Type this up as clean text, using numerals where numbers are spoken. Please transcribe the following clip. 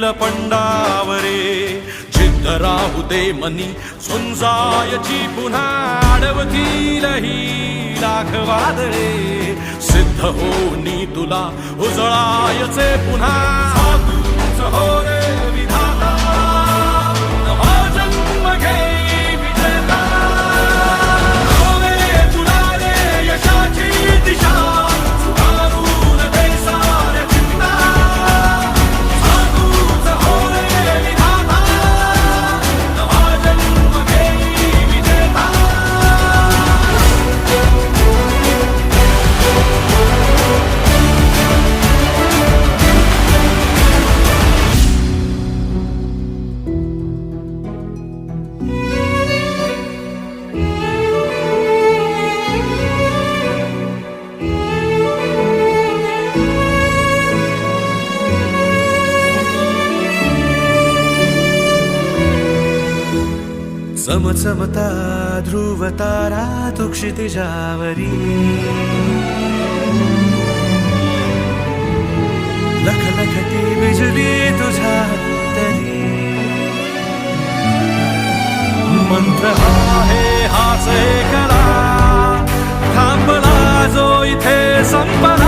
नीलपंडावरे जिद्द राहू दे मनी झुंजायची पुन्हा अडवतील ही लाख वादळे सिद्ध होनी तुला उजळायचे पुन्हा साधूच हो रे विधाता नवा जन्म घेई विजेता हो रे तुला रे यशाची दिशा सुधारून दे साऱ्या चिंता साधूच हो रे विधाता नवा जन्म घेई विजेता चमचमता ध्रुव तारा तू क्षितिजावरी लखलखती बिजली तुझ्या तरी मंत्र आहे हाच एकला थांबला जो इथे संपला